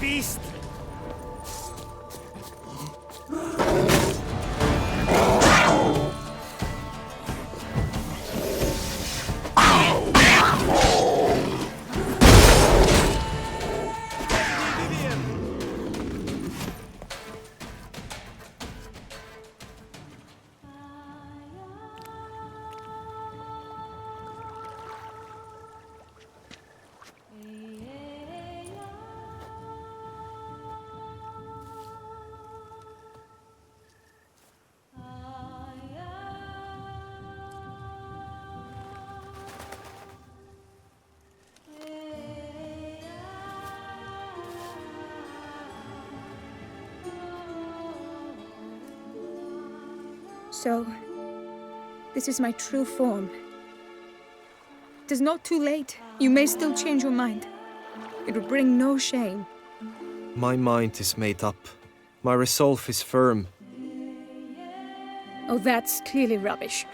beast! So, this is my true form. It is not too late. You may still change your mind. It will bring no shame. My mind is made up. My resolve is firm. Oh, that's clearly rubbish.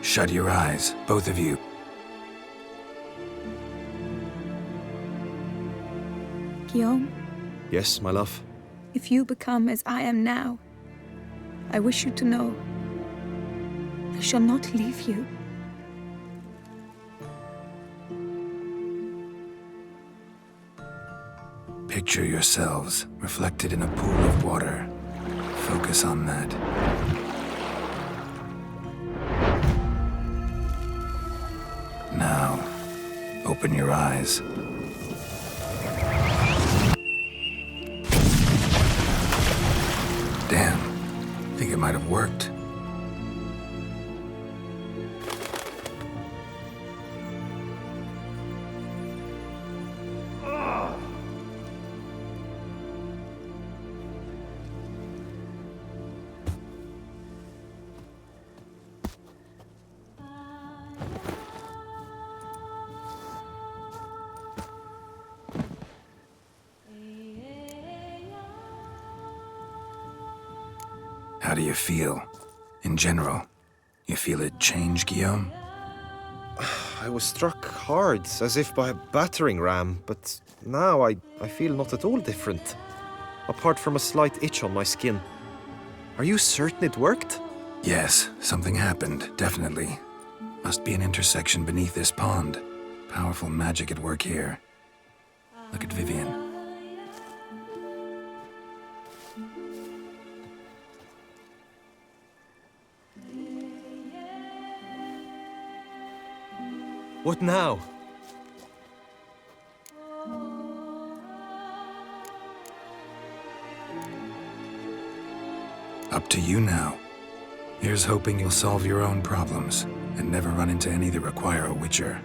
Shut your eyes, both of you. Guillaume, Yes, my love. if you become as I am now, I wish you to know I shall not leave you. Picture yourselves reflected in a pool of water. Focus on that. Now, open your eyes. Damn, think it might have worked. How do you feel? In general, you feel it change, Guillaume? I was struck hard, as if by a battering ram, but now I feel not at all different. Apart from a slight itch on my skin. Are you certain it worked? Yes, something happened, definitely. Must be an intersection beneath this pond. Powerful magic at work here. Look at Vivian. What now? Up to you now. Here's hoping you'll solve your own problems and never run into any that require a witcher.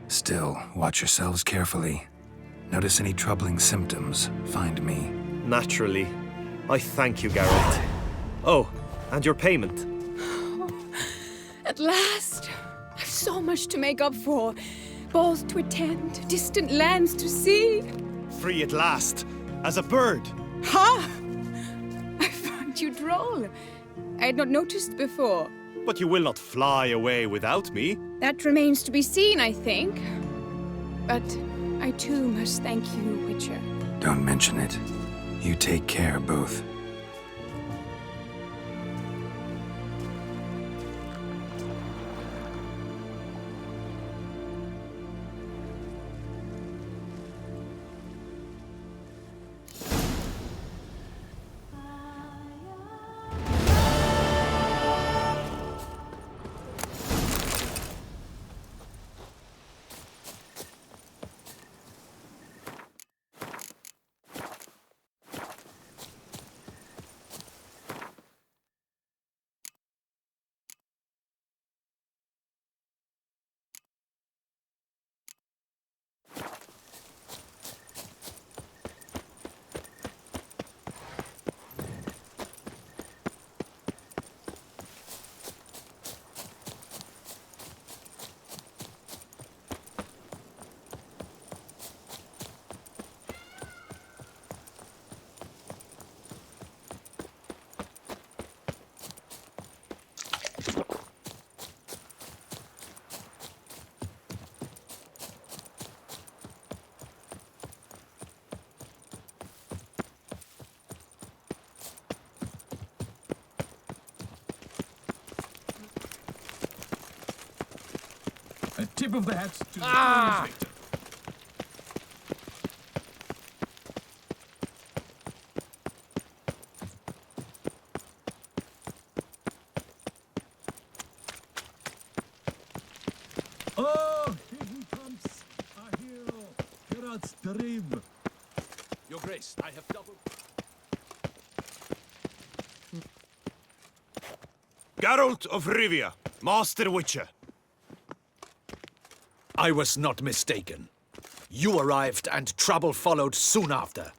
Still, watch yourselves carefully. Notice any troubling symptoms, find me. Naturally. I thank you, Geralt. Oh, and your payment. At last! I've so much to make up for. Balls to attend, distant lands to see. Free at last, as a bird. Ha! I find you droll. I had not noticed before. But you will not fly away without me. That remains to be seen, I think. But I too must thank you, Witcher. Don't mention it. You take care, both. tip of the hat to the ah! Victor. Oh, here he comes, our hero, Gerard's Dream. Your Grace, I have doubled... Geralt of Rivia, Master Witcher. I was not mistaken. You arrived and trouble followed soon after.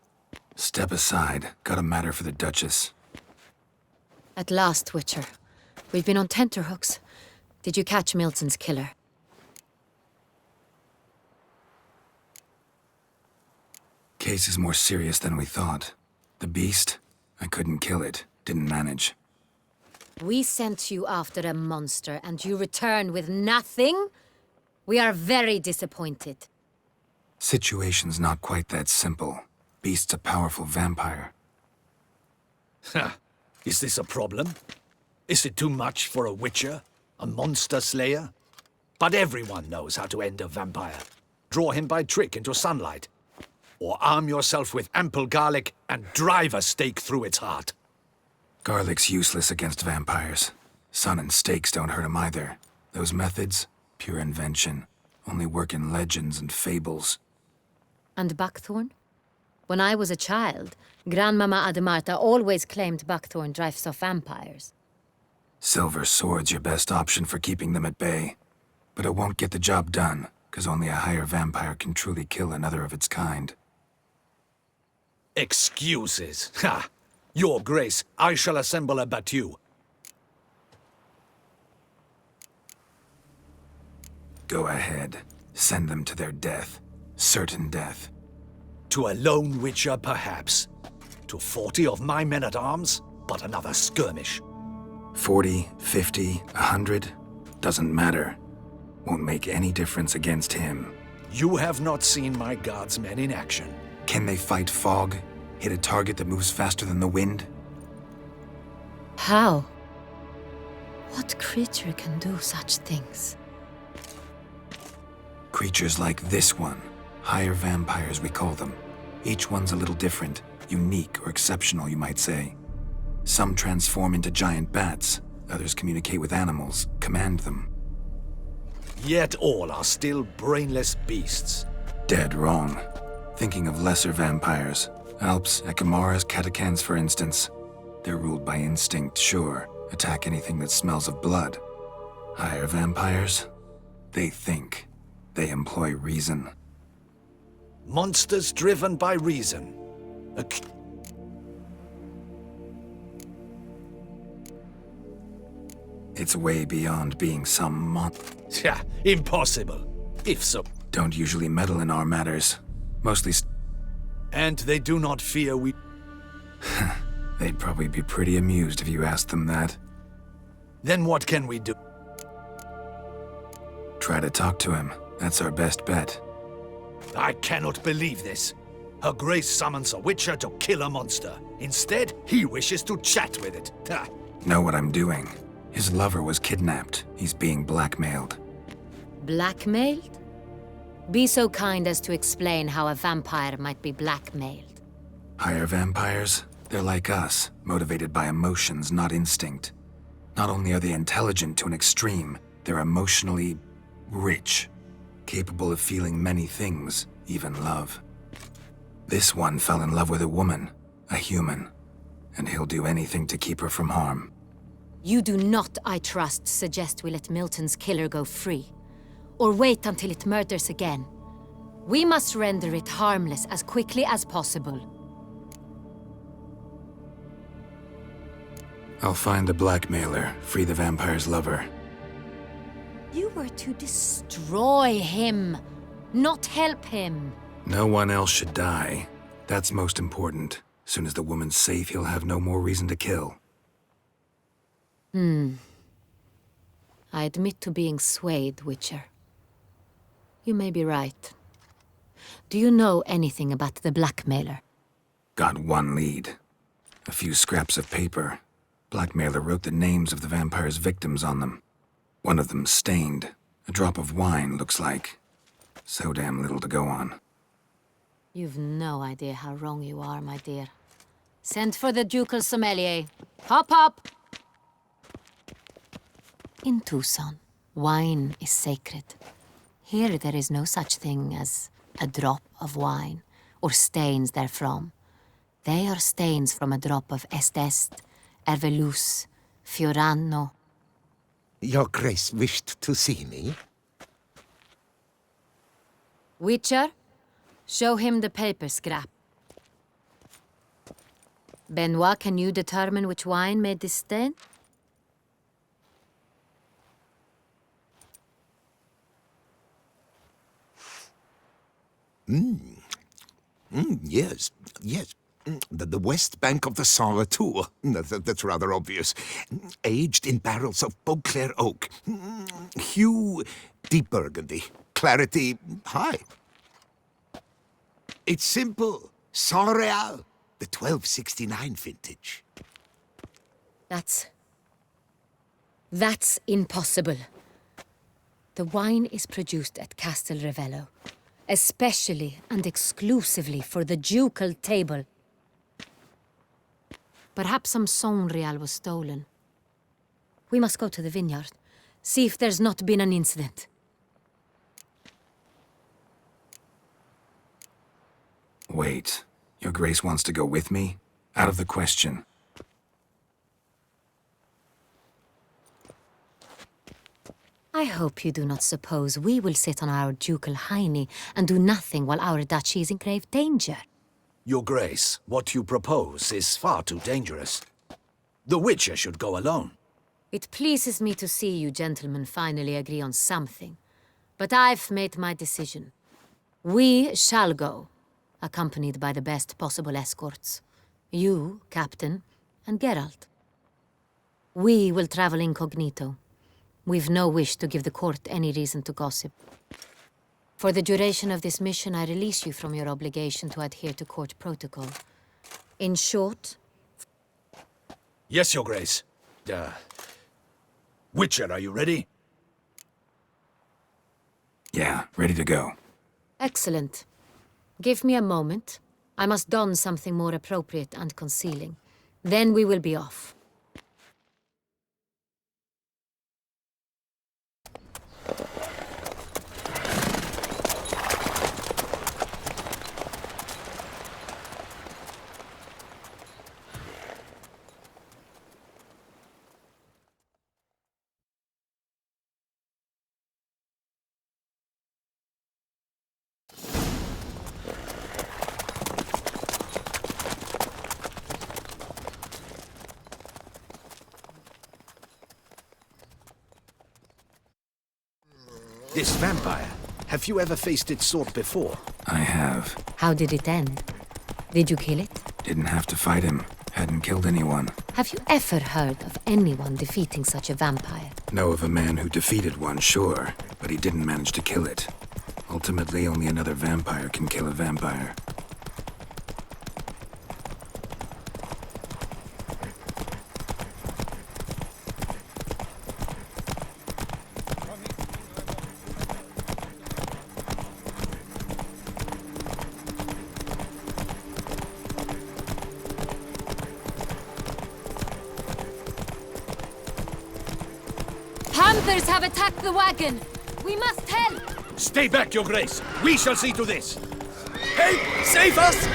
Step aside. Got a matter for the Duchess. At last, Witcher. We've been on tenterhooks. Did you catch Milton's killer? Case is more serious than we thought. The beast? I couldn't kill it. Didn't manage. We sent you after a monster, and you return with nothing? We are very disappointed. Situation's not quite that simple. Beast's a powerful vampire. Ha! Is this a problem? Is it too much for a Witcher? A monster slayer? But everyone knows how to end a vampire. Draw him by trick into sunlight. Or arm yourself with ample garlic and drive a stake through its heart. Garlic's useless against vampires. Sun and stakes don't hurt him either. Those methods, pure invention. Only work in legends and fables. And buckthorn? When I was a child, Grandmama Ademarta always claimed buckthorn drives off vampires. Silver sword's your best option for keeping them at bay. But it won't get the job done, because only a higher vampire can truly kill another of its kind. Excuses. Ha! Your Grace, I shall assemble a battue. Go ahead. Send them to their death. Certain death. To a lone Witcher, perhaps. To 40 of my men-at-arms, but another skirmish. 40, 50, 100? Doesn't matter. Won't make any difference against him. You have not seen my guardsmen in action. Can they fight fog? Hit a target that moves faster than the wind? How? What creature can do such things? Creatures like this one. Higher vampires, we call them. Each one's a little different. Unique or exceptional, you might say. Some transform into giant bats. Others communicate with animals, command them. Yet all are still brainless beasts. Dead wrong. Thinking of lesser vampires. Alps, Ekamaras, Catacans, for instance. They're ruled by instinct, sure. Attack anything that smells of blood. Higher vampires? They think. They employ reason. Monsters driven by reason. It's way beyond being some Yeah, impossible. If so. Don't usually meddle in our matters. Mostly And they do not fear we... They'd probably be pretty amused if you asked them that. Then what can we do? Try to talk to him. That's our best bet. I cannot believe this. Her Grace summons a Witcher to kill a monster. Instead, he wishes to chat with it. Ha. Know what I'm doing. His lover was kidnapped. He's being blackmailed. Blackmailed? Be so kind as to explain how a vampire might be blackmailed. Higher vampires? They're like us, motivated by emotions, not instinct. Not only are they intelligent to an extreme, they're emotionally rich, capable of feeling many things, even love. This one fell in love with a woman, a human, and he'll do anything to keep her from harm. You do not, I trust, suggest we let Milton's killer go free, or wait until it murders again. We must render it harmless as quickly as possible. I'll find the blackmailer, free the vampire's lover. You were to destroy him, not help him. No one else should die. That's most important. Soon as the woman's safe, he'll have no more reason to kill. I admit to being swayed, Witcher. You may be right. Do you know anything about the blackmailer? Got one lead. A few scraps of paper. Blackmailer wrote the names of the vampire's victims on them. One of them stained. A drop of wine looks like so damn little to go on. You've no idea how wrong you are, my dear. Send for the ducal sommelier. Hop, hop! In Tucson, wine is sacred. Here there is no such thing as a drop of wine, or stains therefrom. They are stains from a drop of Est, Hervelus, Fiorano. Your Grace wished to see me? Witcher, show him the paper scrap. Benoit, can you determine which wine made this stain? Yes, yes. The west bank of the Saint Retour. That's rather obvious. Aged in barrels of Beauclair oak. Hue, deep burgundy. Clarity, high. It's simple. Saint Real, the 1269 vintage. That's impossible. The wine is produced at Castel Ravello, especially and exclusively for the ducal table. Perhaps some Saint Real was stolen. We must go to the vineyard, see if there's not been an incident. Wait, Your Grace wants to go with me? Out of the question. I hope you do not suppose we will sit on our ducal hiney and do nothing while our duchy is in grave danger. Your Grace, what you propose is far too dangerous. The Witcher should go alone. It pleases me to see you gentlemen finally agree on something. But I've made my decision. We shall go, accompanied by the best possible escorts. You, Captain, and Geralt. We will travel incognito. We've no wish to give the court any reason to gossip. For the duration of this mission, I release you from your obligation to adhere to court protocol. In short... Yes, Your Grace. Witcher, are you ready? Yeah, ready to go. Excellent. Give me a moment. I must don something more appropriate and concealing. Then we will be off. This vampire, have you ever faced its sort before? I have. How did it end? Did you kill it? Didn't have to fight him. Hadn't killed anyone. Have you ever heard of anyone defeating such a vampire? Know of a man who defeated one, sure, but he didn't manage to kill it. Ultimately, only another vampire can kill a vampire. Panthers have attacked the wagon! We must help! Stay back, Your Grace. We shall see to this. Help! Save us!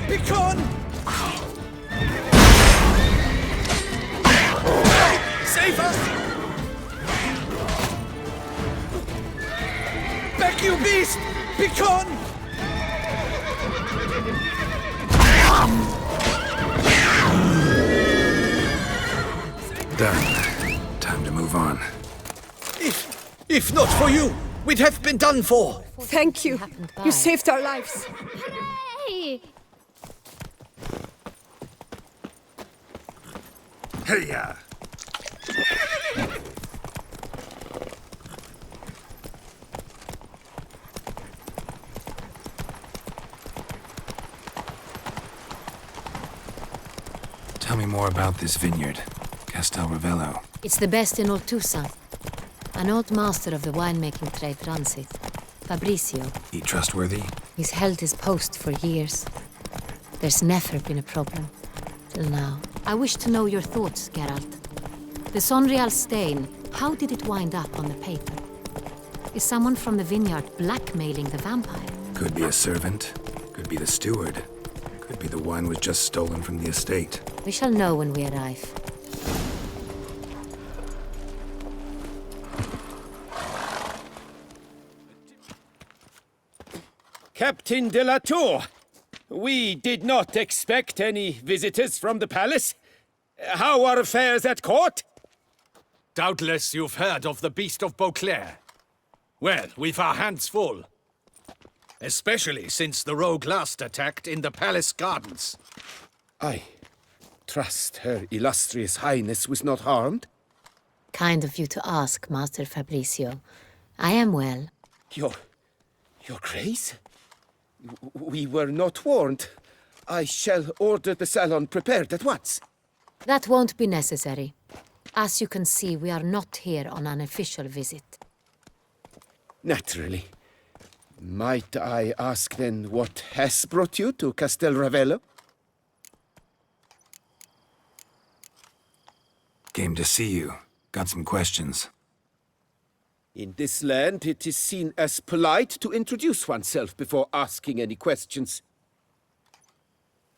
Begone! Save us! Back, you beast! Begone! Done. Time to move on. If not for you, we'd have been done for. Thank you. You saved our lives. Hooray! Hey-ya! Tell me more about this vineyard, Castel Ravello. It's the best in all Toussaint. An old master of the winemaking trade runs it. Fabricio. He trustworthy? He's held his post for years. There's never been a problem. Till now. I wish to know your thoughts, Geralt. The Sonreal stain, how did it wind up on the paper? Is someone from the vineyard blackmailing the vampire? Could be a servant. Could be the steward. Could be the wine was just stolen from the estate. We shall know when we arrive. Captain de la Tour, we did not expect any visitors from the palace. How are affairs at court? Doubtless you've heard of the Beast of Beauclair. Well, we've our hands full. Especially since the rogue last attacked in the palace gardens. I trust Her Illustrious Highness was not harmed. Kind of you to ask, Master Fabricio. I am well. Your Grace? We were not warned. I shall order the salon prepared at once. That won't be necessary. As you can see, we are not here on an official visit. Naturally. Might I ask then what has brought you to Castel Ravello? Came to see you. Got some questions. In this land, it is seen as polite to introduce oneself before asking any questions.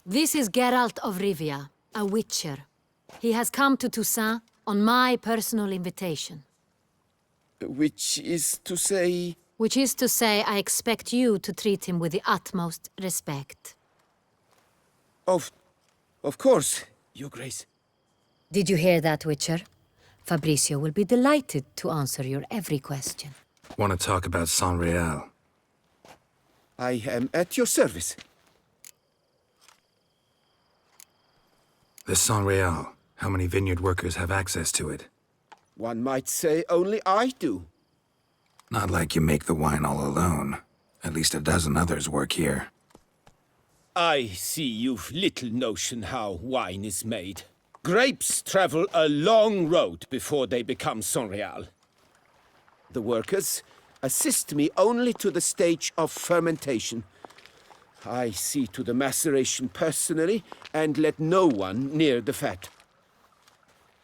This is Geralt of Rivia, a witcher. He has come to Toussaint on my personal invitation. Which is to say... Which is to say, I expect you to treat him with the utmost respect. Of course, Your Grace. Did you hear that, Witcher? Fabricio will be delighted to answer your every question. Want to talk about Sonreal? I am at your service. The Sonreal. How many vineyard workers have access to it? One might say only I do. Not like you make the wine all alone. At least a dozen others work here. I see you've little notion how wine is made. Grapes travel a long road before they become Sonreal. The workers assist me only to the stage of fermentation. I see to the maceration personally and let no one near the fat.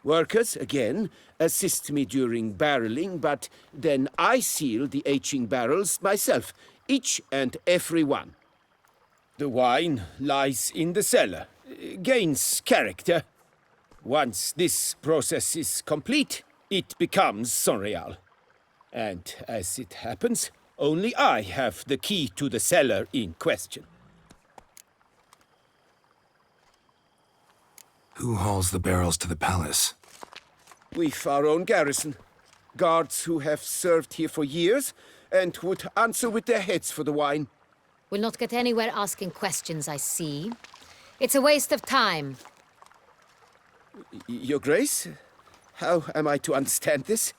Workers, again, assist me during barreling, but then I seal the aging barrels myself, each and every one. The wine lies in the cellar, gains character. Once this process is complete, it becomes Sonreal. And as it happens, only I have the key to the cellar in question. Who hauls the barrels to the palace? We've our own garrison. Guards who have served here for years and would answer with their heads for the wine. We'll not get anywhere asking questions, I see. It's a waste of time. Your Grace? How am I to understand this?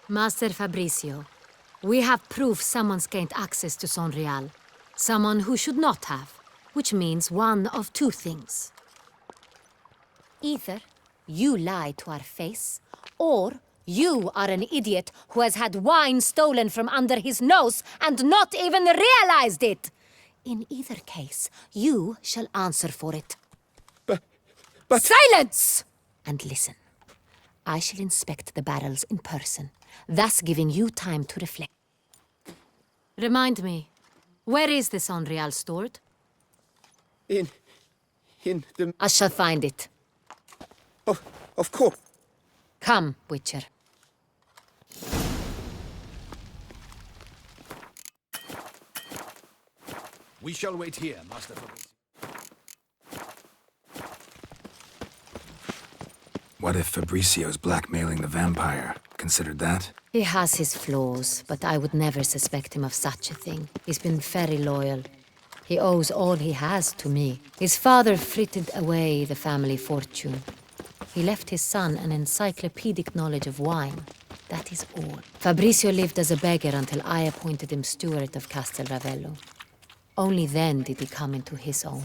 Master Fabricio, we have proof someone's gained access to Sonreal. Someone who should not have, which means one of two things. Either you lie to our face, or you are an idiot who has had wine stolen from under his nose and not even realized it. In either case, you shall answer for it. But... Silence! And listen. I shall inspect the barrels in person, thus giving you time to reflect. Remind me, where is the Sonreal stored? In the... I shall find it. Of course. Come, Witcher. We shall wait here, Master Fabricio. What if Fabricio's blackmailing the vampire? Considered that? He has his flaws, but I would never suspect him of such a thing. He's been very loyal. He owes all he has to me. His father frittered away the family fortune. He left his son an encyclopedic knowledge of wine. That is all. Fabricio lived as a beggar until I appointed him steward of Castel Ravello. Only then did he come into his own.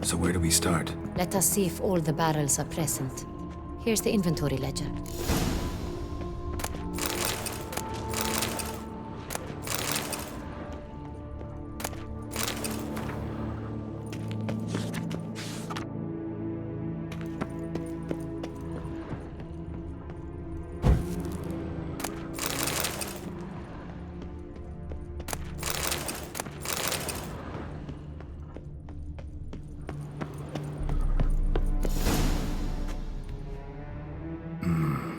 So where do we start? Let us see if all the barrels are present. Here's the inventory ledger.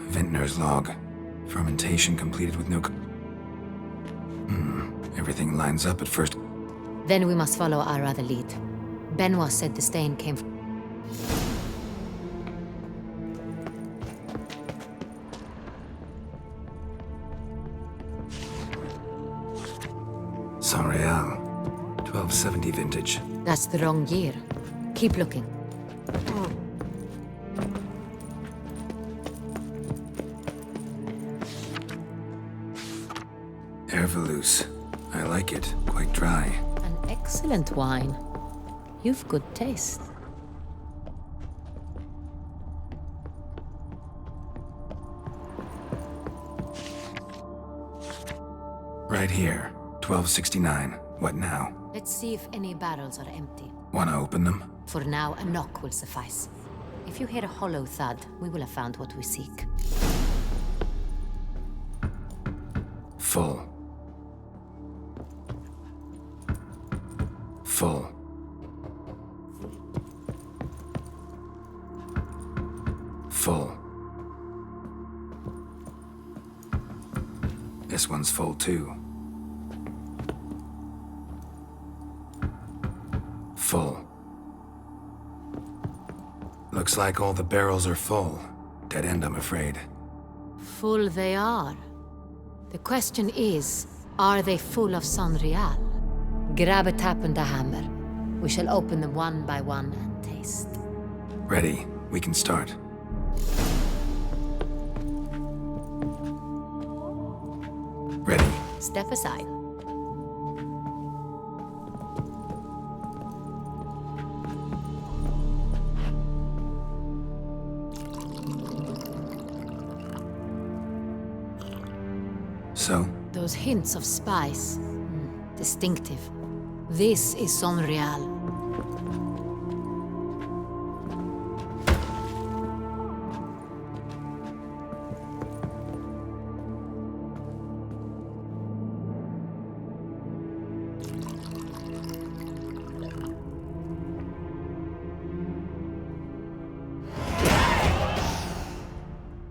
Vintner's log. Fermentation completed with no... Everything lines up at first. Then we must follow our other lead. Benoit said the stain came from... Saint-Réal. 1270 vintage. That's the wrong year. Keep looking. Herveloos. I like it. Quite dry. An excellent wine. You've good taste. Right here. 1269. What now? Let's see if any barrels are empty. Wanna open them? For now, a knock will suffice. If you hear a hollow thud, we will have found what we seek. Full. Full. Full. This one's full too. Full. Looks like all the barrels are full. Dead end, I'm afraid. Full they are. The question is, are they full of Saint-Réal? Grab a tap and a hammer. We shall open them one by one and taste. Ready. We can start. Ready. Step aside. So? Those hints of spice. Distinctive. This is Saint-Réal.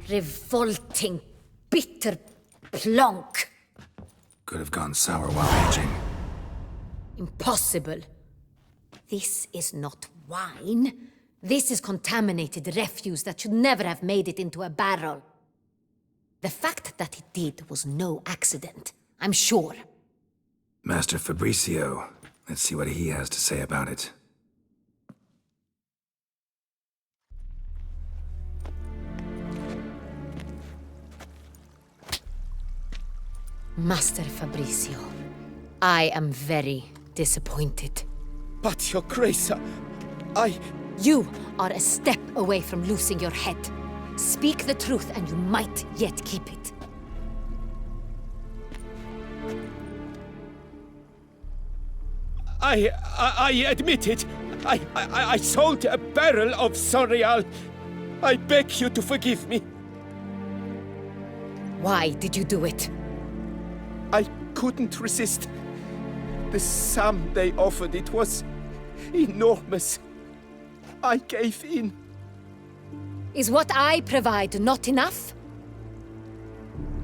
Revolting, bitter plonk. Could have gone sour while aging. Impossible. This is not wine. This is contaminated refuse that should never have made it into a barrel. The fact that it did was no accident, I'm sure. Master Fabricio. Let's see what he has to say about it. Master Fabricio, I am very disappointed. But, Your Grace, I... You are a step away from losing your head. Speak the truth and you might yet keep it. I admit it. I sold a barrel of Saint-Réal. I beg you to forgive me. Why did you do it? I couldn't resist. The sum they offered, it was enormous. I gave in. Is what I provide not enough?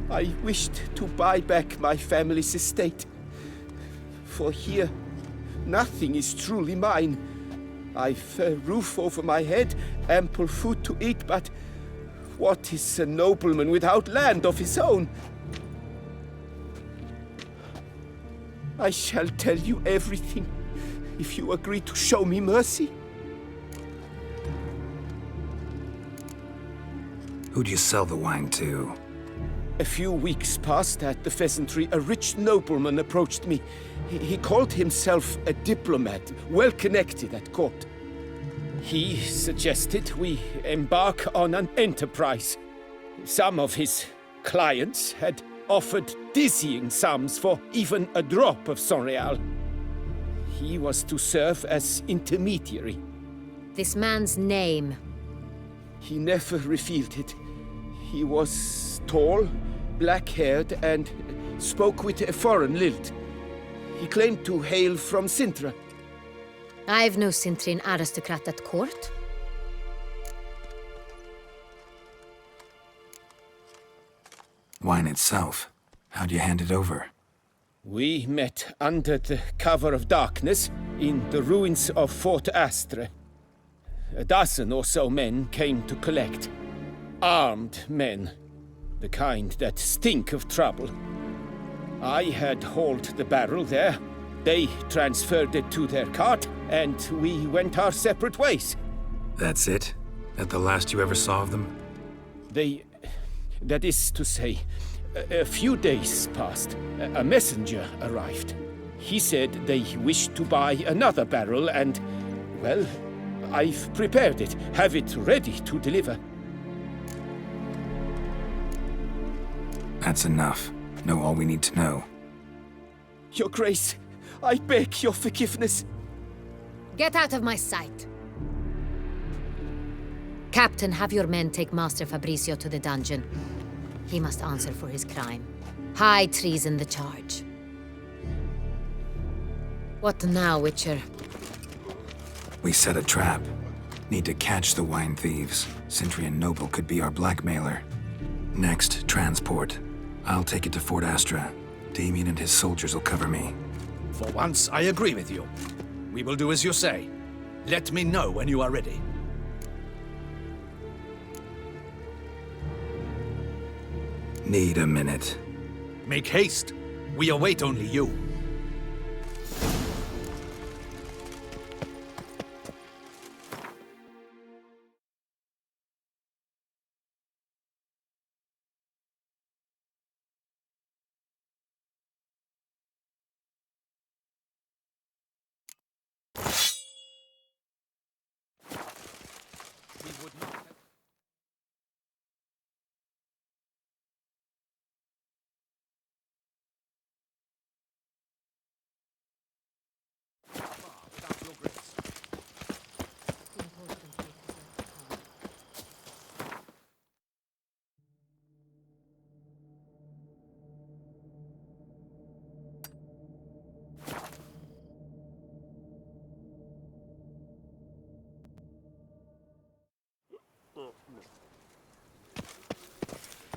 I wished to buy back my family's estate. For here, nothing is truly mine. I've a roof over my head, ample food to eat, but what is a nobleman without land of his own? I shall tell you everything, if you agree to show me mercy. Who'd you sell the wine to? A few weeks past at the Pheasantry, a rich nobleman approached me. He called himself a diplomat, well connected at court. He suggested we embark on an enterprise. Some of his clients had offered dizzying sums for even a drop of Sonreal. He was to serve as intermediary. This man's name. He never revealed it. He was tall, black-haired, and spoke with a foreign lilt. He claimed to hail from Sintra. I've no Sintrin aristocrat at court. Wine itself. How'd you hand it over? We met under the cover of darkness in the ruins of Fort Astre. A dozen or so men came to collect. Armed men. The kind that stink of trouble. I had hauled the barrel there. They transferred it to their cart, and we went our separate ways. That's it? That the last you ever saw of them? That is to say, a few days passed. A messenger arrived. He said they wished to buy another barrel and, well, I've prepared it, have it ready to deliver. That's enough. Know all we need to know. Your Grace, I beg your forgiveness. Get out of my sight. Captain, have your men take Master Fabricio to the dungeon. He must answer for his crime. High treason the charge. What now, Witcher? We set a trap. Need to catch the wine thieves. Cintrian Noble could be our blackmailer. Next, transport. I'll take it to Fort Astra. Damien and his soldiers will cover me. For once, I agree with you. We will do as you say. Let me know when you are ready. Need a minute. Make haste. We await only you.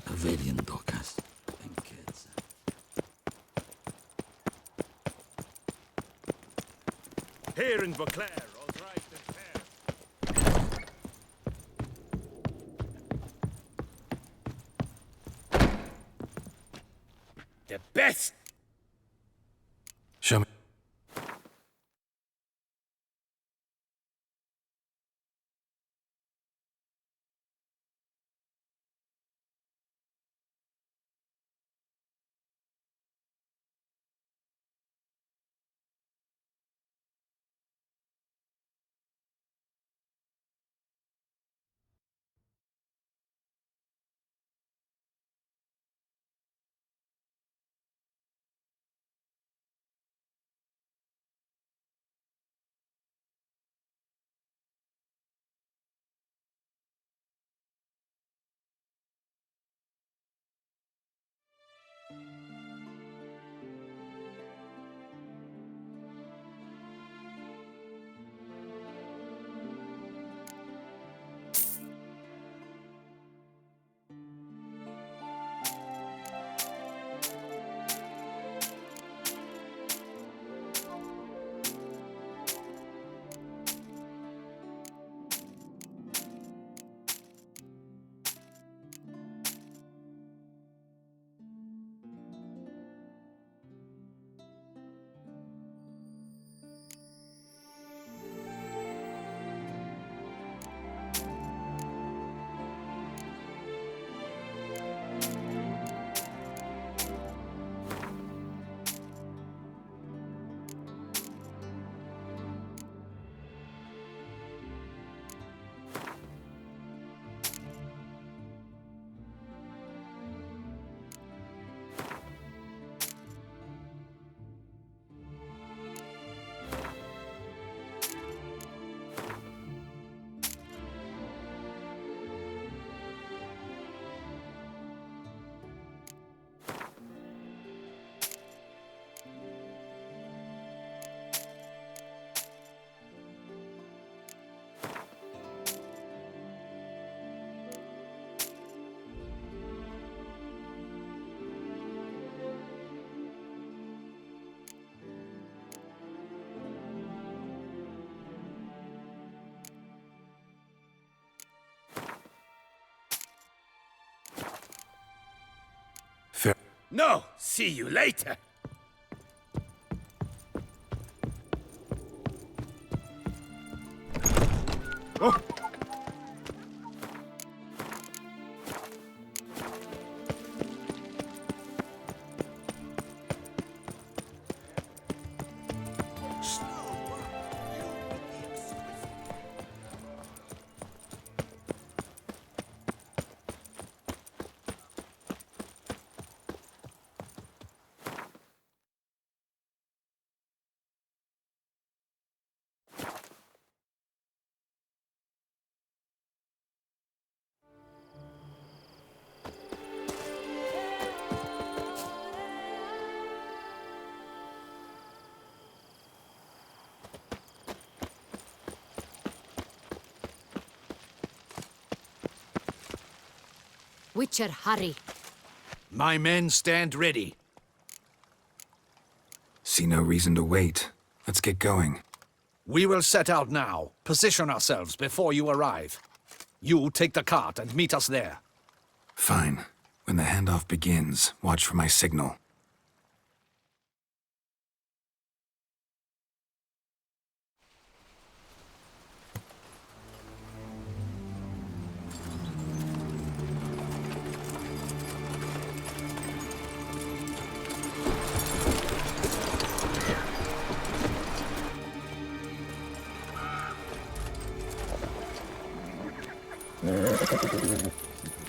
Avelian Docas. And kids. Here in Vauclair, all right and fair. The best Show me. No, see you later. Oh! Witcher, hurry. My men stand ready. See no reason to wait. Let's get going. We will set out now. Position ourselves before you arrive. You take the cart and meet us there. Fine. When the handoff begins, watch for my signal.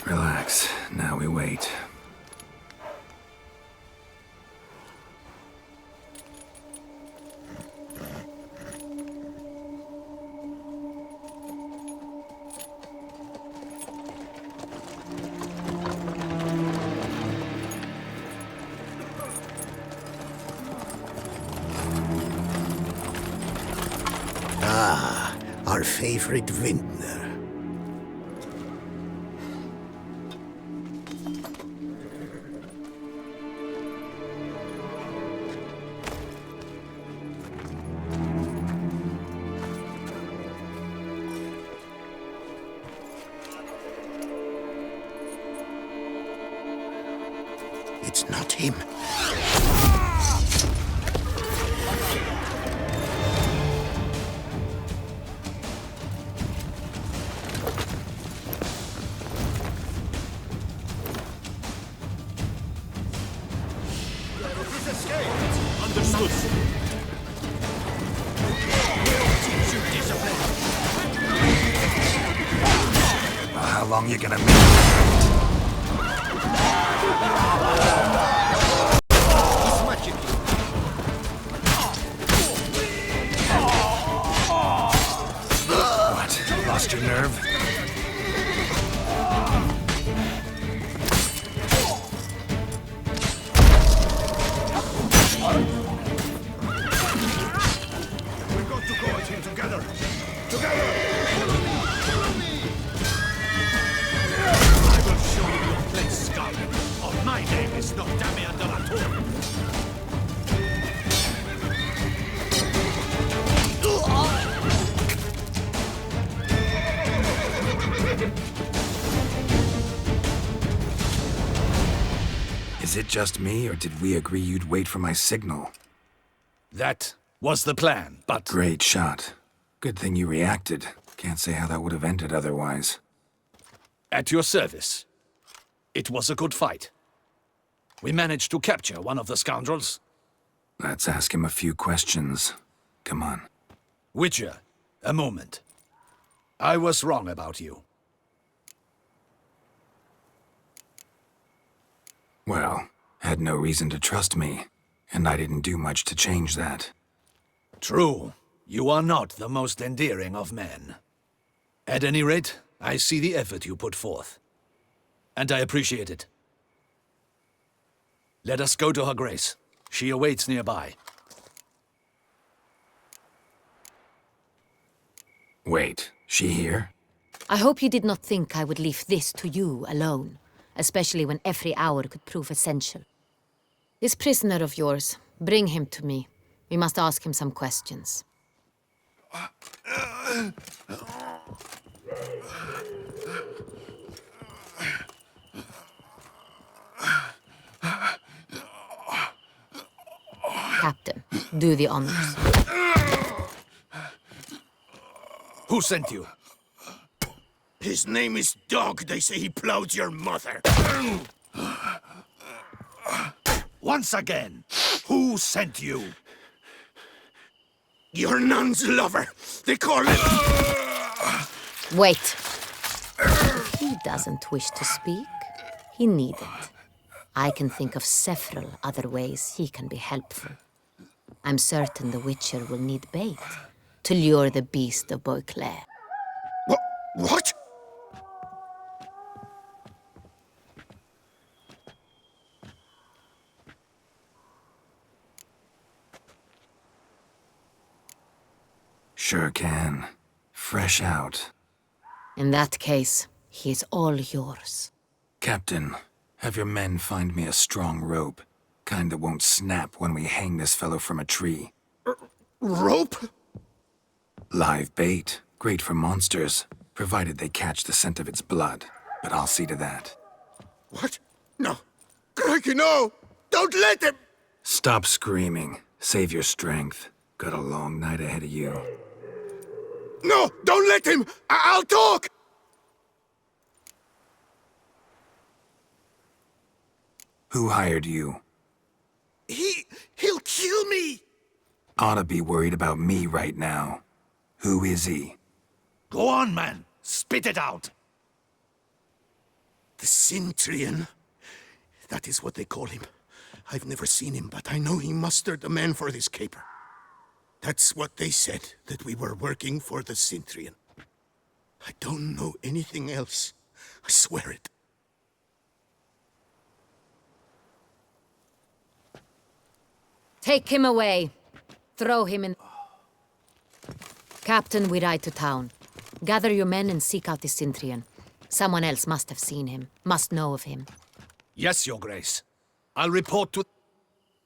Relax. Now we wait. Ah, our favorite vintner. It's not him. Understood. How long you gonna make? What? Lost your nerve? We've got to go at him together. Together! I will show you your place, scum. Oh, my name is not Damien de la Tour. Is it just me, or did we agree you'd wait for my signal? That was the plan, but... Great shot. Good thing you reacted. Can't say how that would have ended otherwise. At your service. It was a good fight. We managed to capture one of the scoundrels. Let's ask him a few questions. Come on. Witcher, a moment. I was wrong about you. Well, had no reason to trust me, and I didn't do much to change that. True, you are not the most endearing of men. At any rate, I see the effort you put forth. And I appreciate it. Let us go to her grace. She awaits nearby. Wait, she here? I hope you did not think I would leave this to you alone, especially when every hour could prove essential. This prisoner of yours, bring him to me. We must ask him some questions. Captain, do the honors. Who sent you? His name is Dog. They say he plowed your mother. Once again, who sent you? Your nun's lover. They call him... Wait. He doesn't wish to speak. He needn't. I can think of several other ways he can be helpful. I'm certain the Witcher will need bait to lure the beast of Beauclair. What? Sure can. Fresh out. In that case, he is all yours. Captain, have your men find me a strong rope. Kind that won't snap when we hang this fellow from a tree. Rope? Live bait. Great for monsters, provided they catch the scent of its blood. But I'll see to that. What? No. Crikey, no! Don't let him! Stop screaming. Save your strength. Got a long night ahead of you. No! Don't let him! I'll talk! Who hired you? He'll kill me! Oughta be worried about me right now. Who is he? Go on, man. Spit it out. The Cintrian. That is what they call him. I've never seen him, but I know he mustered a man for this caper. That's what they said, that we were working for the Cintrian. I don't know anything else. I swear it. Take him away. Throw him in... Captain, we ride to town. Gather your men and seek out the Cintrian. Someone else must have seen him, must know of him. Yes, Your Grace. I'll report to...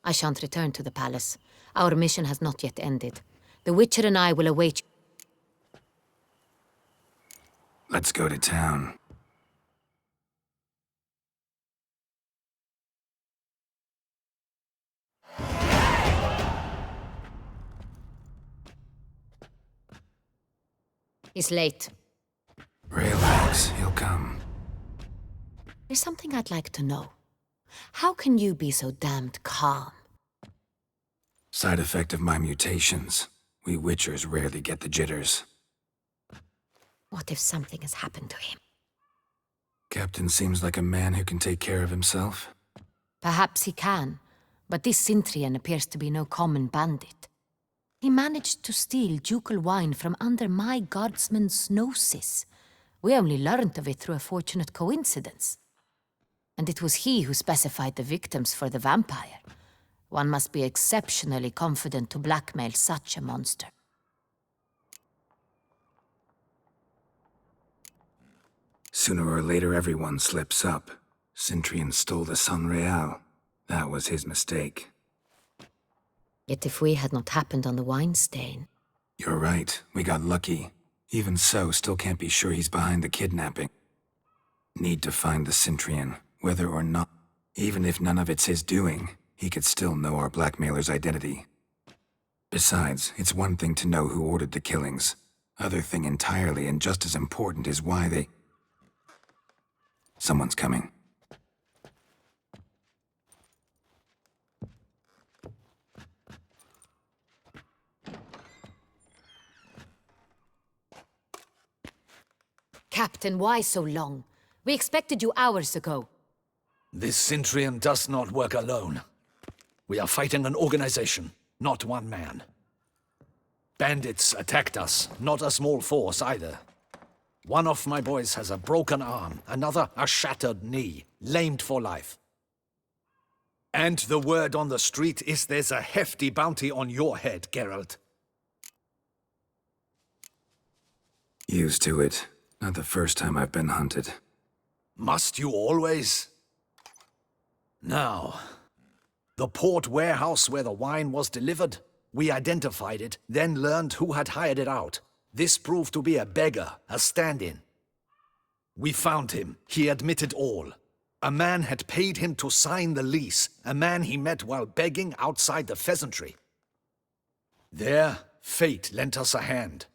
I shan't return to the palace. Our mission has not yet ended. The Witcher and I will await you. Let's go to town. He's late. Relax, he'll come. There's something I'd like to know. How can you be so damned calm? Side effect of my mutations. We Witchers rarely get the jitters. What if something has happened to him? Captain seems like a man who can take care of himself. Perhaps he can, but this Cintrian appears to be no common bandit. He managed to steal ducal wine from under my guardsman's noses. We only learned of it through a fortunate coincidence. And it was he who specified the victims for the vampire. One must be exceptionally confident to blackmail such a monster. Sooner or later, everyone slips up. Cintrian stole the Sun Real. That was his mistake. Yet if we had not happened on the wine stain... You're right, we got lucky. Even so, still can't be sure he's behind the kidnapping. Need to find the Cintrian, whether or not... Even if none of it's his doing, he could still know our blackmailer's identity. Besides, it's one thing to know who ordered the killings. Other thing entirely, and just as important, is why they... Someone's coming. Captain, why so long? We expected you hours ago. This Cintrian does not work alone. We are fighting an organization, not one man. Bandits attacked us, not a small force either. One of my boys has a broken arm, another a shattered knee, lamed for life. And the word on the street is there's a hefty bounty on your head, Geralt. Used to it. Not the first time I've been hunted. Must you always? Now, the port warehouse where the wine was delivered, we identified it, then learned who had hired it out. This proved to be a beggar, a stand-in. We found him. He admitted all. A man had paid him to sign the lease, a man he met while begging outside the pheasantry. There, fate lent us a hand.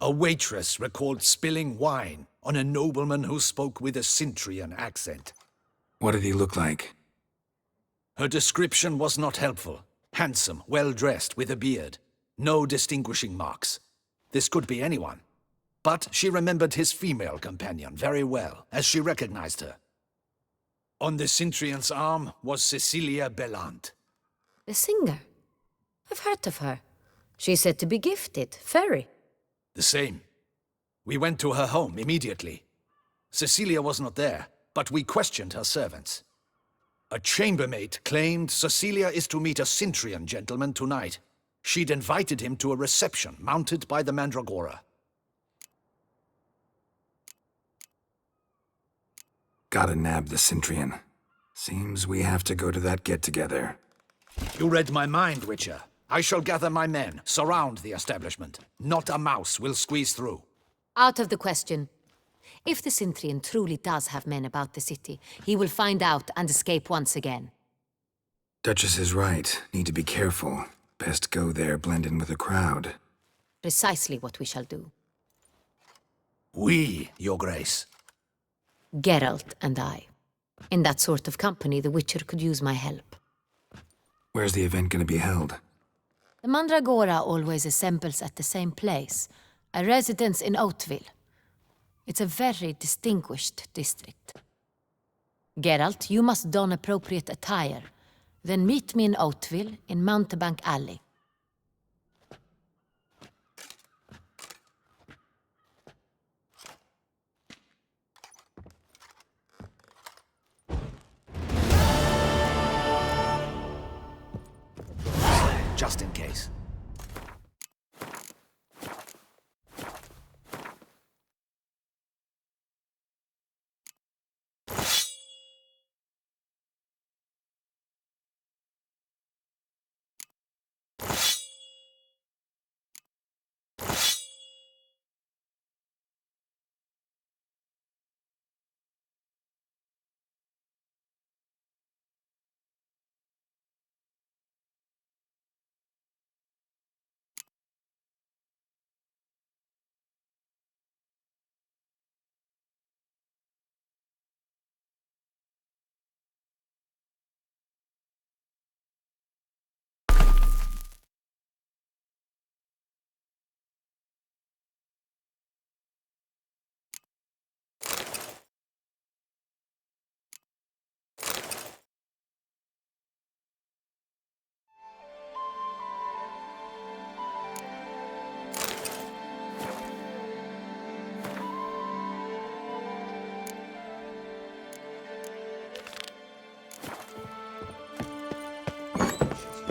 A waitress recalled spilling wine on a nobleman who spoke with a Cintrian accent. What did he look like? Her description was not helpful. Handsome, well-dressed, with a beard. No distinguishing marks. This could be anyone. But she remembered his female companion very well, as she recognized her. On the Cintrian's arm was Cecilia Bellant. The singer? I've heard of her. She's said to be gifted, very. The same. We went to her home immediately. Cecilia was not there, but we questioned her servants. A chambermaid claimed Cecilia is to meet a Cintrian gentleman tonight. She'd invited him to a reception mounted by the Mandragora. Gotta nab the Cintrian. Seems we have to go to that get-together. You read my mind, Witcher. I shall gather my men, surround the establishment. Not a mouse will squeeze through. Out of the question. If the Cintrian truly does have men about the city, he will find out and escape once again. Duchess is right. Need to be careful. Best go there, blend in with the crowd. Precisely what we shall do. We, Your Grace. Geralt and I. In that sort of company, the Witcher could use my help. Where's the event gonna be held? The Mandragora always assembles at the same place, a residence in Oatville. It's a very distinguished district. Geralt, you must don appropriate attire. Then meet me in Oatville, in Mountebank Alley. Just in case.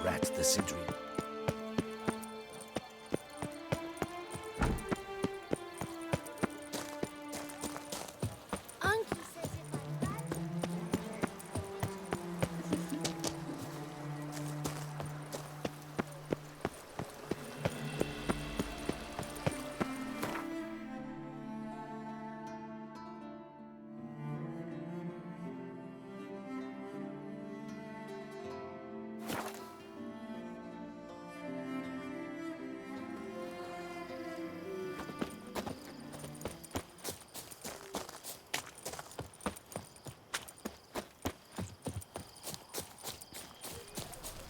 Rat the Cintrian.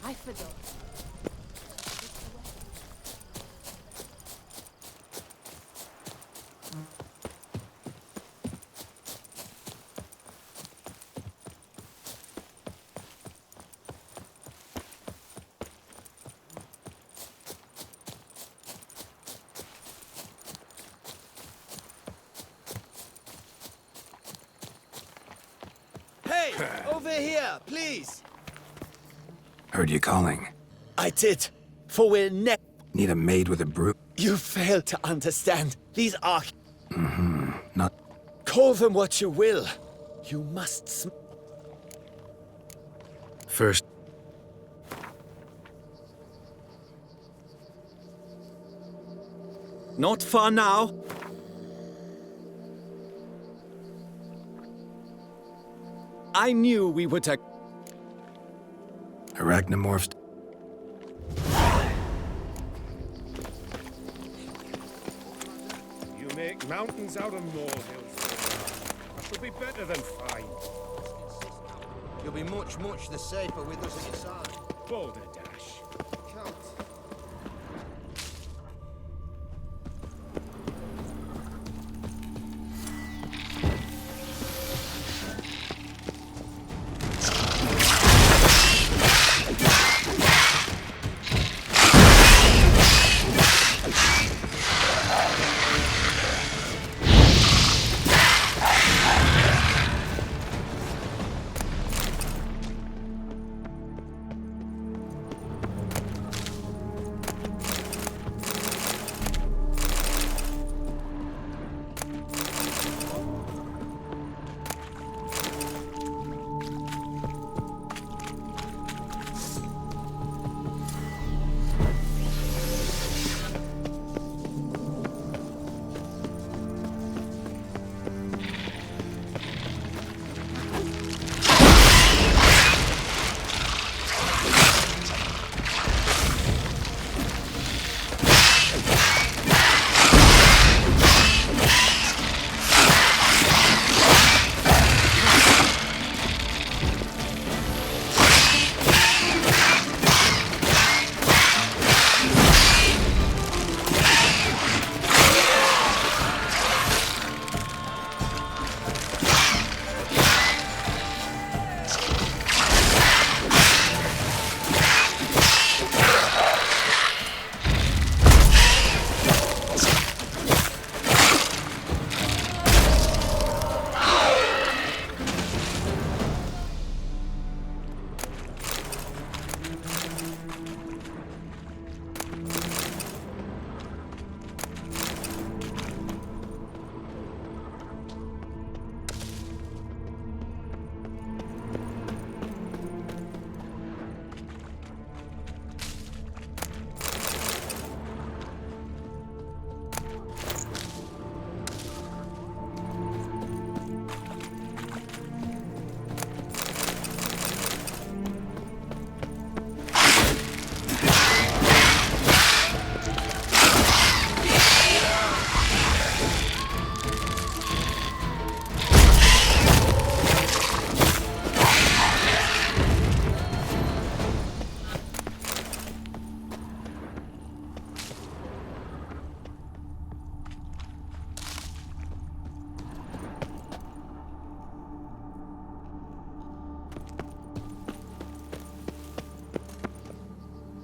I forgot. Hey, over here, please. Heard you calling. I did, for we're Need a maid with a broom? You fail to understand. These are... Not... Call them what you will. You must First... Not far now. I knew we were to... Arachnomorphs. You make mountains out of molehills. That should be better than fine. You'll be much, much the safer with us at your side. Boulder Dash. Count.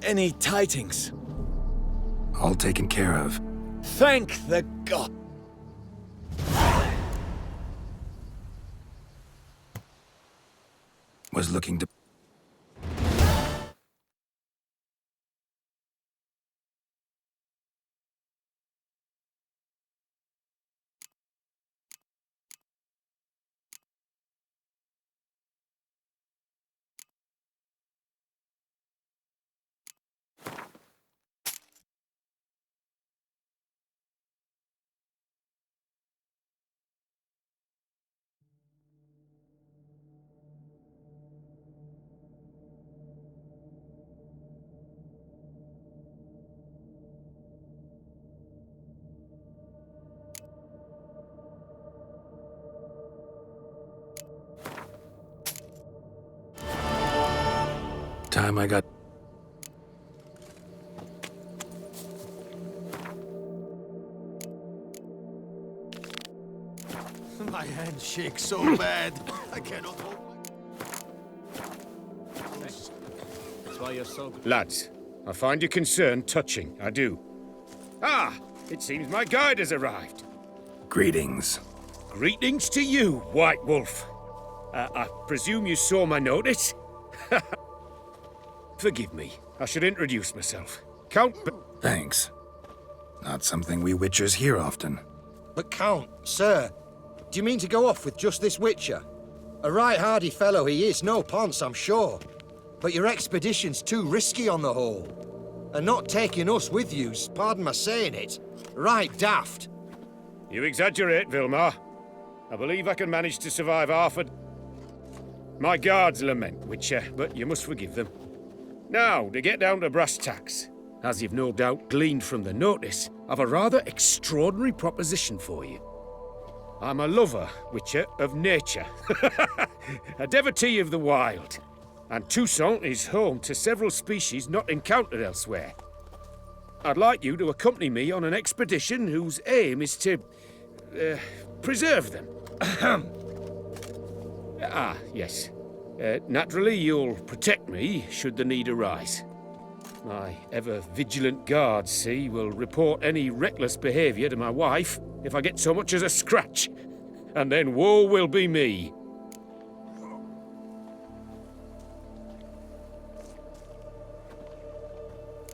Any tidings? All taken care of. Thank the god. Was looking to... Time I got... My hand shakes so bad, I cannot hold my... That's why you're so good. Lads, I find your concern touching, I do. Ah, it seems my guide has arrived. Greetings. Greetings to you, White Wolf. I presume you saw my notice? Forgive me, I should introduce myself. Count Thanks. Not something we Witchers hear often. But Count, sir, do you mean to go off with just this Witcher? A right hardy fellow he is, no ponce, I'm sure. But your expedition's too risky on the whole. And not taking us with you's, pardon my saying it, right daft. You exaggerate, Vilmar. I believe I can manage to survive half a... My guards lament, Witcher, but you must forgive them. Now, to get down to brass tacks. As you've no doubt gleaned from the notice, I've a rather extraordinary proposition for you. I'm a lover, Witcher, of nature. A devotee of the wild. And Toussaint is home to several species not encountered elsewhere. I'd like you to accompany me on an expedition whose aim is to... preserve them. Yes. Naturally, you'll protect me should the need arise. My ever-vigilant guards, see, will report any reckless behaviour to my wife if I get so much as a scratch. And then woe will be me.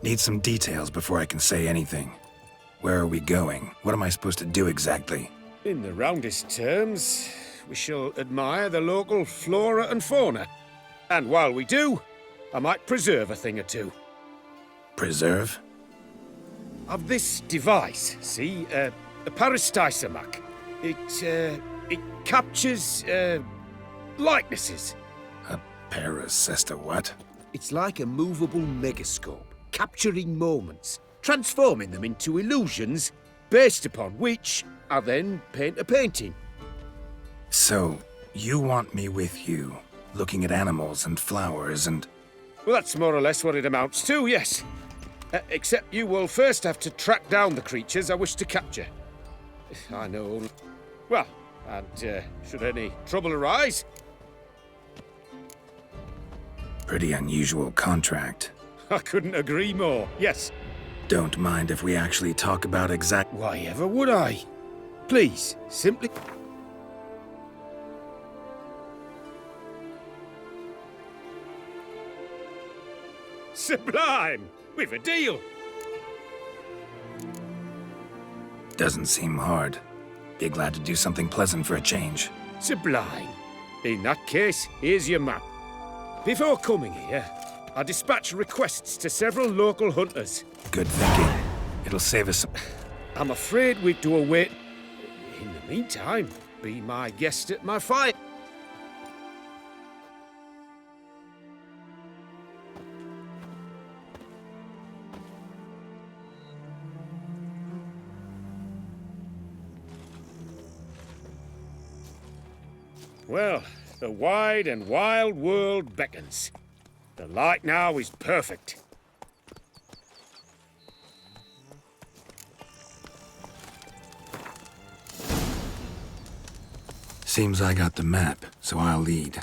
Need some details before I can say anything. Where are we going? What am I supposed to do exactly? In the roundest terms, we shall admire the local flora and fauna. And while we do, I might preserve a thing or two. Preserve? Of this device, see, a peristysomac. It captures, likenesses. A paracesta what? It's like a movable megascope, capturing moments, transforming them into illusions, based upon which I then paint a painting. So, you want me with you, looking at animals and flowers and... Well, that's more or less what it amounts to, yes. Except you will first have to track down the creatures I wish to capture. I know. Well, and should any trouble arise... Pretty unusual contract. I couldn't agree more, yes. Don't mind if we actually talk about exact... Why ever would I? Please, simply... Sublime! We've a deal! Doesn't seem hard. Be glad to do something pleasant for a change. Sublime. In that case, here's your map. Before coming here, I dispatched requests to several local hunters. Good thinking. It'll save us some... I'm afraid we've to await... In the meantime, be my guest at my fire. Well, the wide and wild world beckons. The light now is perfect. Seems I got the map, so I'll lead.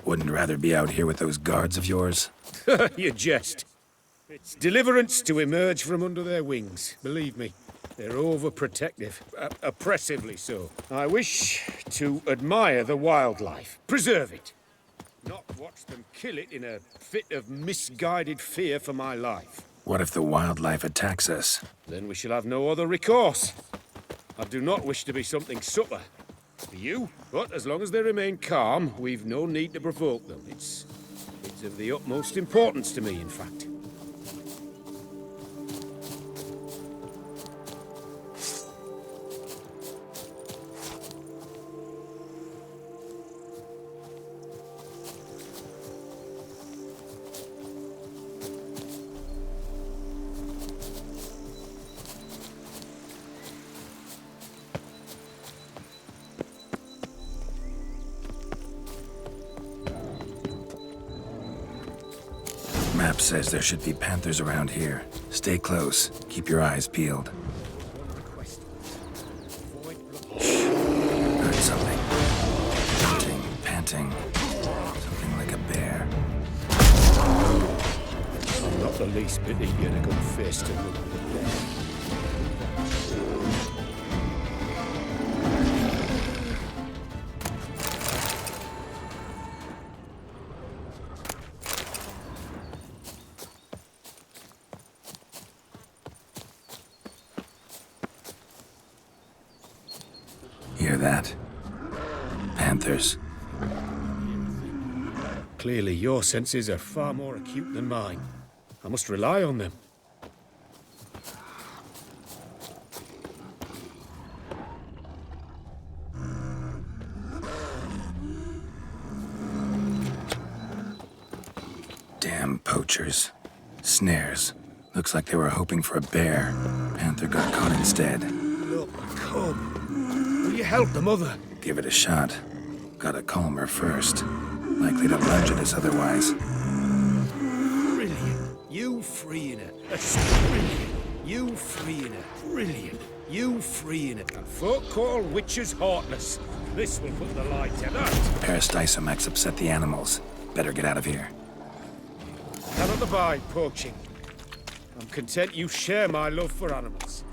Wouldn't rather be out here with those guards of yours? You jest. It's deliverance to emerge from under their wings, believe me. They're overprotective, oppressively so. I wish to admire the wildlife, preserve it, not watch them kill it in a fit of misguided fear for my life. What if the wildlife attacks us? Then we shall have no other recourse. I do not wish to be something subtler for you, but as long as they remain calm, we've no need to provoke them. It's of the utmost importance to me, in fact. Map says there should be panthers around here. Stay close. Keep your eyes peeled. Heard something. Panting. Something like a bear. I'm not the least bit eager to go face to look at the bear. Hear that? Panthers. Clearly, your senses are far more acute than mine. I must rely on them. Damn poachers. Snares. Looks like they were hoping for a bear. Panther got caught instead. Look, come. Will you help the mother? Give it a shot. Gotta calm her first. Likely to lunge at us otherwise. Brilliant. You freeing her. That's brilliant. You freeing her. Brilliant. You freeing her. And folk call witches heartless. This will put the light to that. Peristysomax upset the animals. Better get out of here. Cannot abide poaching. I'm content you share my love for animals.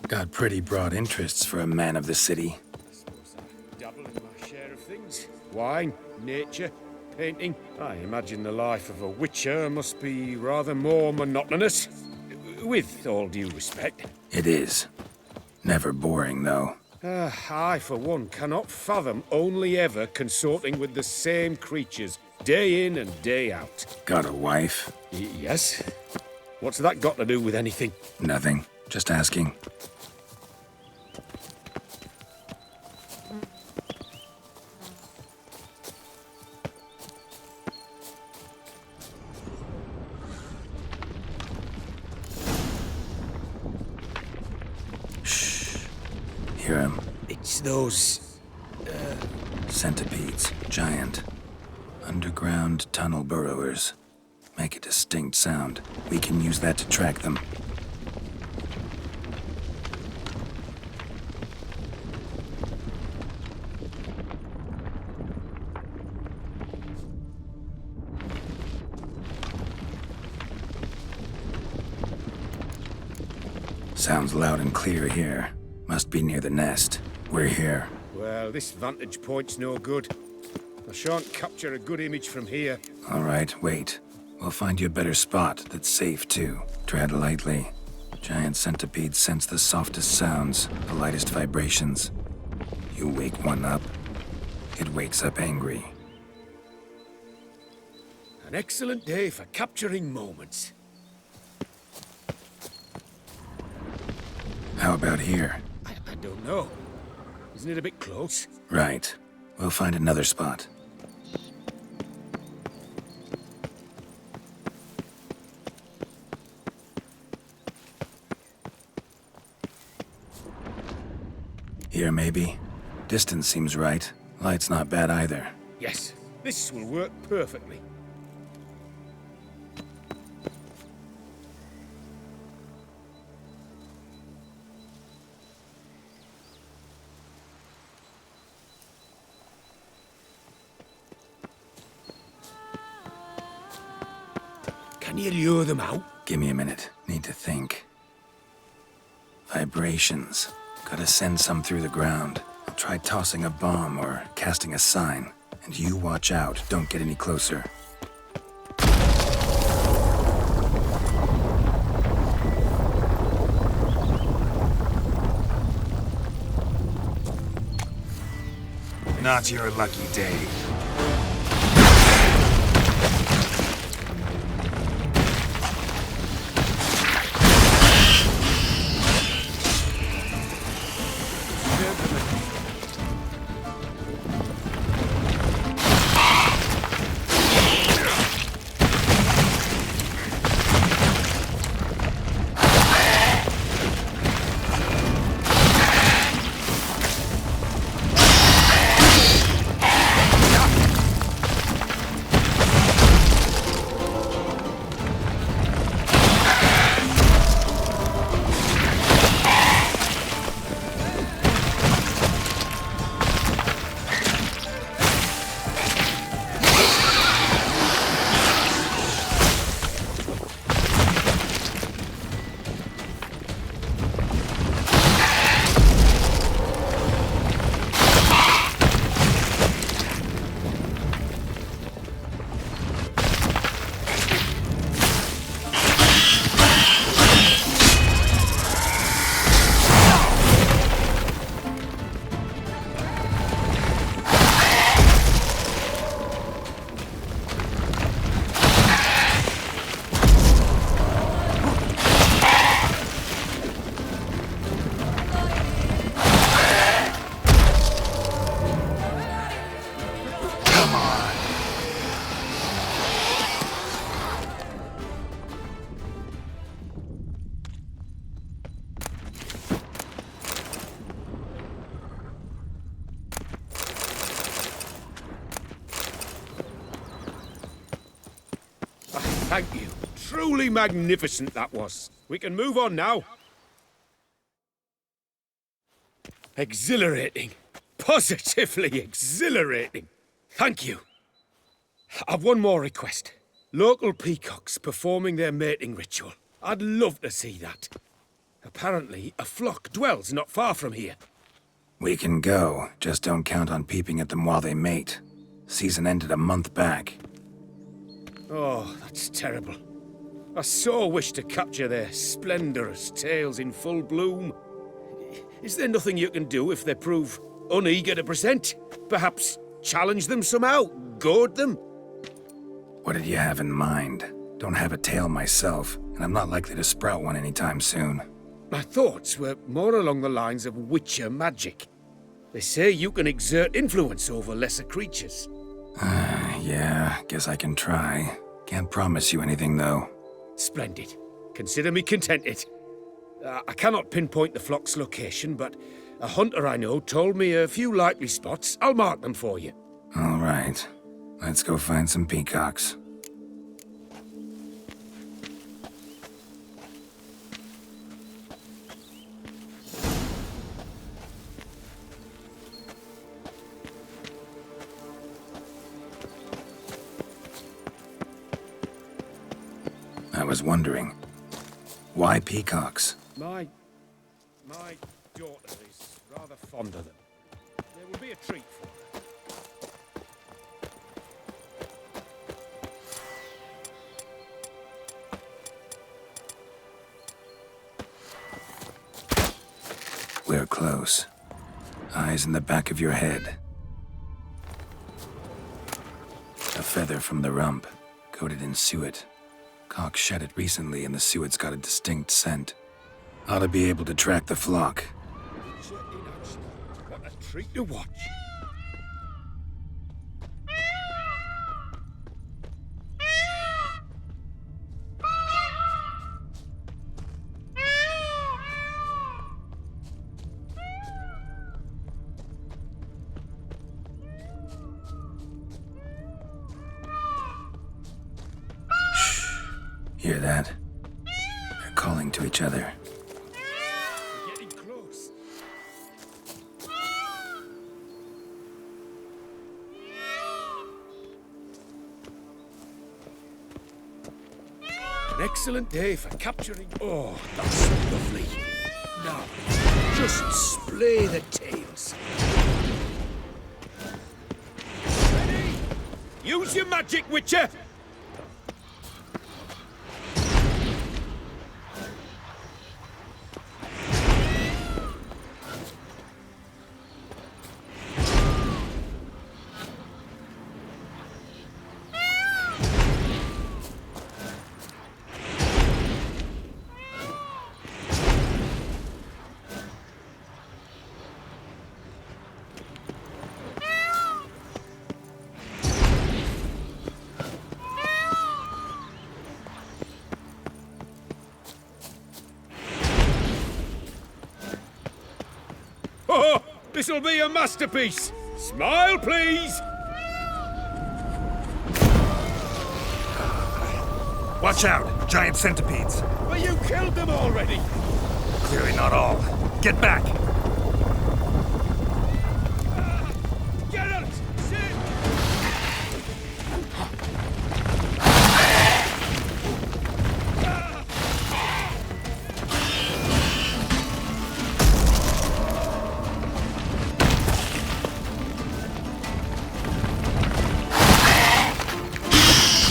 Got pretty broad interests for a man of the city. Suppose I dabble in my share of things. Wine, nature, painting. I imagine the life of a witcher must be rather more monotonous. With all due respect. It is. Never boring, though. I, for one, cannot fathom only ever consorting with the same creatures, day in and day out. Got a wife? Yes? What's that got to do with anything? Nothing. Just asking. Hear him? It's those... Centipedes. Giant. Underground tunnel burrowers. Make a distinct sound. We can use that to track them. Sounds loud and clear here. Must be near the nest. We're here. Well, this vantage point's no good. I shan't capture a good image from here. All right, wait. We'll find you a better spot that's safe, too. Tread lightly. Giant centipedes sense the softest sounds, the lightest vibrations. You wake one up, it wakes up angry. An excellent day for capturing moments. How about here? I don't know. Isn't it a bit close? Right. We'll find another spot. Here, maybe? Distance seems right. Light's not bad either. Yes, this will work perfectly. Can you lure them out? Give me a minute. Need to think. Vibrations. Gotta send some through the ground. I'll try tossing a bomb or casting a sign. And you watch out. Don't get any closer. Not your lucky day. Thank you. Truly magnificent that was. We can move on now. Exhilarating. Positively exhilarating. Thank you. I've one more request. Local peacocks performing their mating ritual. I'd love to see that. Apparently, a flock dwells not far from here. We can go, just don't count on peeping at them while they mate. Season ended a month back. Oh, that's terrible. I so wish to capture their splendorous tails in full bloom. Is there nothing you can do if they prove uneager to present? Perhaps challenge them somehow? Goad them? What did you have in mind? Don't have a tail myself, and I'm not likely to sprout one anytime soon. My thoughts were more along the lines of witcher magic. They say you can exert influence over lesser creatures. Yeah, guess I can try. Can't promise you anything, though. Splendid. Consider me contented. I cannot pinpoint the flock's location, but a hunter I know told me a few likely spots. I'll mark them for you. All right. Let's go find some peacocks. I was wondering, why peacocks? My daughter is rather fond of them. There will be a treat for her. We're close. Eyes in the back of your head. A feather from the rump, coated in suet. Cock shed it recently and the suet's got a distinct scent. Ought to be able to track the flock. What a treat to watch. Hear that? They're calling to each other. We're getting close. An excellent day for capturing. Oh, that's lovely. Now, just splay the tails. Ready? Use your magic, Witcher! Oh, this'll be a masterpiece. Smile, please. Watch out! Giant centipedes. Well, you killed them already. Clearly not all. Get back! Get out! Sit!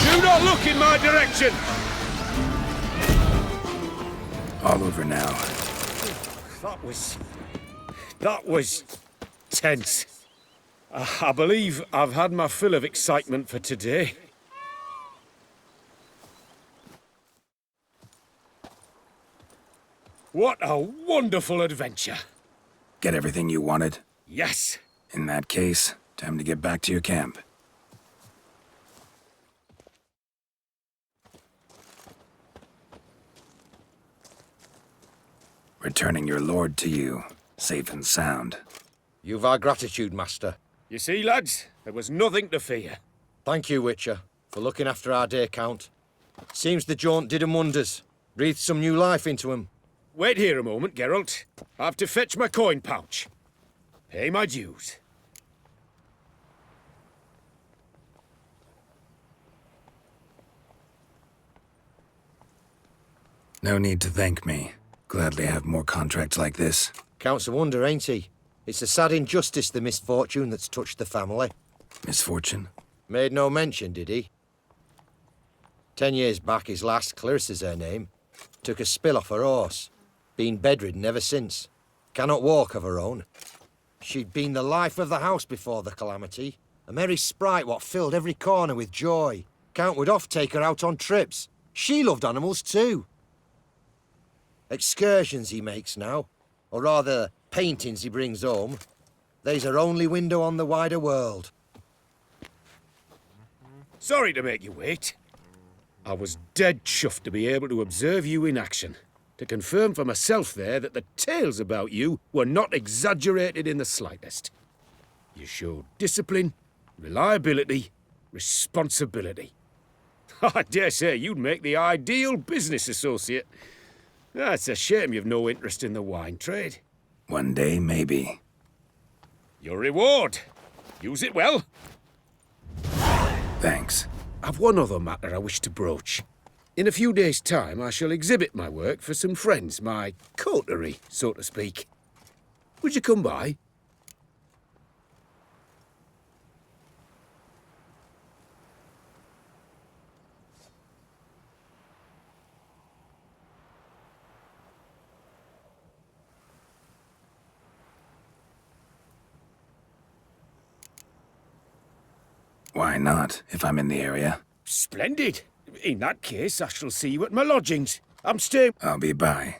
Do not look in my direction! All over now. That was tense. I believe I've had my fill of excitement for today. What a wonderful adventure. Get everything you wanted? Yes. In that case, time to get back to your camp. Returning your lord to you, safe and sound. You've our gratitude, Master. You see, lads, there was nothing to fear. Thank you, Witcher, for looking after our day count. Seems the jaunt did 'em wonders. Breathed some new life into 'em. Wait here a moment, Geralt. I have to fetch my coin pouch. Pay my dues. No need to thank me. Gladly have more contracts like this. Counts a wonder, ain't he? It's a sad injustice, the misfortune that's touched the family. Misfortune? Made no mention, did he? 10 years back, his last, Clarissa's her name, took a spill off her horse. Been bedridden ever since. Cannot walk of her own. She'd been the life of the house before the calamity. A merry sprite what filled every corner with joy. Count would oft take her out on trips. She loved animals too. Excursions he makes now, or rather, paintings he brings home. They's her only window on the wider world. Sorry to make you wait. I was dead chuffed to be able to observe you in action. To confirm for myself there that the tales about you were not exaggerated in the slightest. You showed discipline, reliability, responsibility. I dare say you'd make the ideal business associate. It's a shame you've no interest in the wine trade. One day, maybe. Your reward. Use it well. Thanks. I've one other matter I wish to broach. In a few days' time, I shall exhibit my work for some friends, my coterie, so to speak. Would you come by? Why not, if I'm in the area? Splendid. In that case, I shall see you at my lodgings. I'm staying... I'll be by.